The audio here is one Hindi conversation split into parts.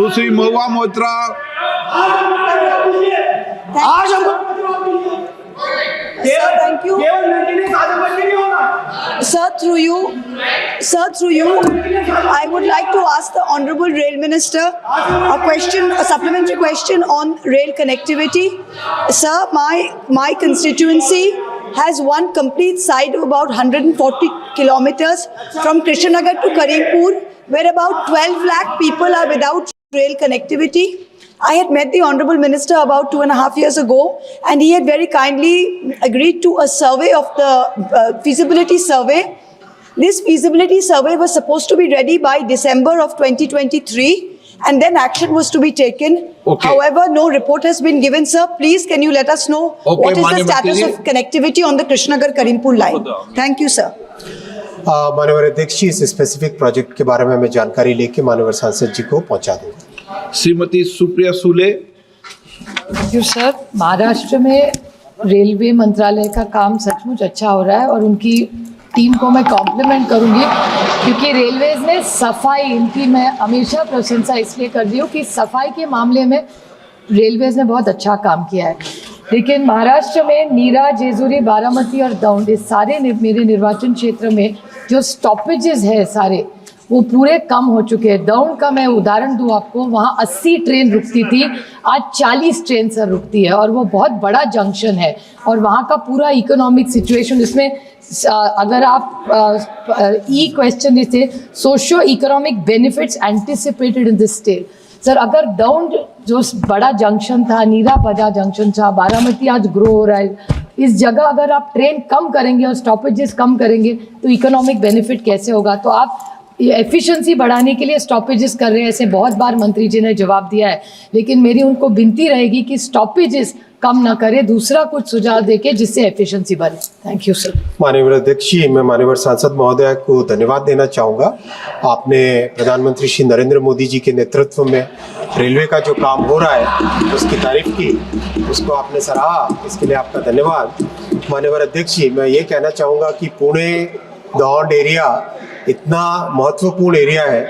सुश्री महुआ मोइत्रा। आज हमको Thank you. Sir, through you, I would like to ask the Honorable Rail Minister a supplementary question on rail connectivity. Sir, my constituency has one complete side of about 140 kilometers from Krishnanagar to Karimpur, where about 12 lakh people are without rail connectivity. I had met the Honorable Minister about 2.5 years ago, and he had very kindly agreed to a survey of the feasibility survey. This feasibility survey was supposed to be ready by December of 2023, and then action was to be taken. Okay. However, no report has been given, sir. Please, can you let us know what is the status of connectivity on the Krishnanagar-Karimpur line? Thank you, sir. माननीय अध्यक्ष जी, इस स्पेसिफिक प्रोजेक्ट के बारे में मैं जानकारी लेके माननीय सांसद जी को पहुंचा दूंगा। Shrimati Supriya Sule. Thank you sir. Maharashtra में रेलवे मंत्रालय का काम सचमुच अच्छा हो रहा है और उनकी टीम को मैं कॉम्प्लीमेंट करूंगी, क्योंकि रेलवेज ने सफाई, इनकी मैं हमेशा प्रशंसा इसलिए कर रही हूँ कि सफाई के मामले में रेलवेज ने बहुत अच्छा काम किया है। लेकिन महाराष्ट्र में नीरा, जेजुरी, बारामती और दौंड, इस सारे मेरे निर्वाचन क्षेत्र में जो स्टॉपेजेस है सारे, वो पूरे कम हो चुके हैं। दौंड का मैं उदाहरण दूं आपको, वहाँ 80 ट्रेन रुकती थी, आज 40 ट्रेन सर रुकती है, और वो बहुत बड़ा जंक्शन है। और वहाँ का पूरा इकोनॉमिक सिचुएशन, इसमें अगर आप ई क्वेश्चन थे socio economic benefits anticipated in this state. Sir, अगर दौंड जो बड़ा जंक्शन था, नीरा बड़ा जंक्शन था, बारामती आज ग्रो हो रहा है, इस जगह अगर आप ट्रेन कम करेंगे और स्टॉपेजेस कम करेंगे तो इकोनॉमिक बेनिफिट कैसे होगा? तो आप एफिशिएंसी बढ़ाने के लिए स्टॉपेजेस कर रहे हैं, ऐसे बहुत बार मंत्री जी ने जवाब दिया है, लेकिन मेरी उनको विनती रहेगी कि स्टॉपेजेस कम ना करें, दूसरा कुछ सुझाव देके जिससे एफिशिएंसी बढ़े। Thank you sir. माननीय अध्यक्ष जी, मैं माननीय सांसद महोदय को धन्यवाद देना चाहूँगा। आपने प्रधानमंत्री श्री नरेंद्र मोदी जी के नेतृत्व में रेलवे का जो काम हो रहा है उसकी तारीफ की, उसको आपने सराहा, इसके लिए आपका धन्यवाद। माननीय अध्यक्ष जी, मैं ये कहना चाहूँगा कि पुणे दौंड एरिया इतना महत्वपूर्ण एरिया है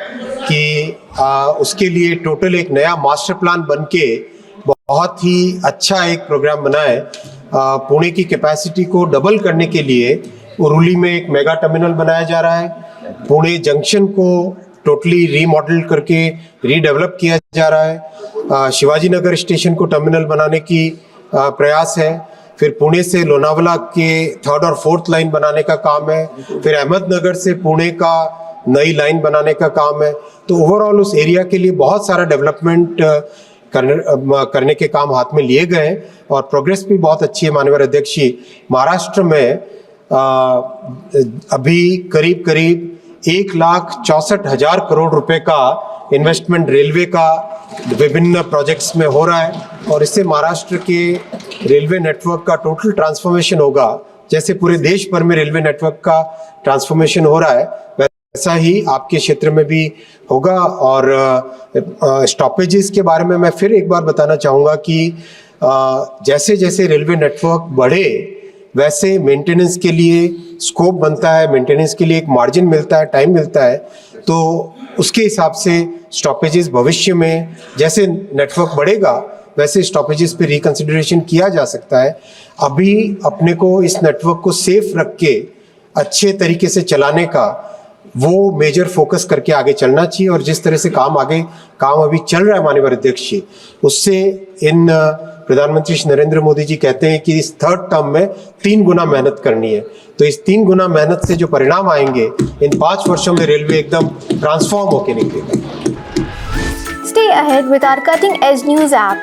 कि उसके लिए टोटल एक नया मास्टर प्लान बनके बहुत ही अच्छा एक प्रोग्राम बना है। पुणे की कैपेसिटी को डबल करने के लिए उरुली में एक मेगा टर्मिनल बनाया जा रहा है। पुणे जंक्शन को टोटली रीमॉडल करके रीडेवलप किया जा रहा है। शिवाजी नगर स्टेशन को टर्मिनल बनाने की प्रयास है। फिर पुणे से लोनावला के 3rd और 4th लाइन बनाने का काम है। फिर अहमदनगर से पुणे का नई लाइन बनाने का काम है। तो ओवरऑल उस एरिया के लिए बहुत सारा डेवलपमेंट करने के काम हाथ में लिए गए हैं और प्रोग्रेस भी बहुत अच्छी है। माननीय अध्यक्ष जी, महाराष्ट्र में अभी करीब 1,64,000 करोड़ रुपए का इन्वेस्टमेंट रेलवे का विभिन्न प्रोजेक्ट्स में हो रहा है और इससे महाराष्ट्र के रेलवे नेटवर्क का टोटल ट्रांसफॉर्मेशन होगा। जैसे पूरे देश भर में रेलवे नेटवर्क का ट्रांसफॉर्मेशन हो रहा है, वैसा ही आपके क्षेत्र में भी होगा। और स्टॉपेजेस के बारे में मैं फिर एक बार बताना चाहूँगा कि जैसे जैसे रेलवे नेटवर्क बढ़े वैसे मेंटेनेंस के लिए स्कोप बनता है, मेंटेनेंस के लिए एक मार्जिन मिलता है, टाइम मिलता है। तो उसके हिसाब से स्टॉपेजेस भविष्य में जैसे नेटवर्क बढ़ेगा वैसे स्टॉपेजेस पे रिकंसिडरेशन किया जा सकता है। अभी अपने को इस नेटवर्क को सेफ रख के अच्छे तरीके से चलाने का वो मेजर फोकस करके आगे चलना चाहिए। और जिस तरह से काम अभी चल रहा है माननीय अध्यक्ष जी, उससे इन प्रधानमंत्री श्री नरेंद्र मोदी जी कहते हैं कि इस 3rd टर्म में 3 गुना मेहनत करनी है। तो इस 3 गुना मेहनत से जो परिणाम आएंगे, इन 5 वर्षों में रेलवे एकदम ट्रांसफॉर्म होके निकलेगा। Stay ahead with our cutting-edge news app.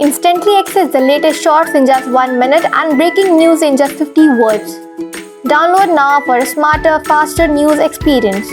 Instantly access the latest shorts in just 1 minute and breaking news in just 50 words. Download now for a smarter, faster news experience.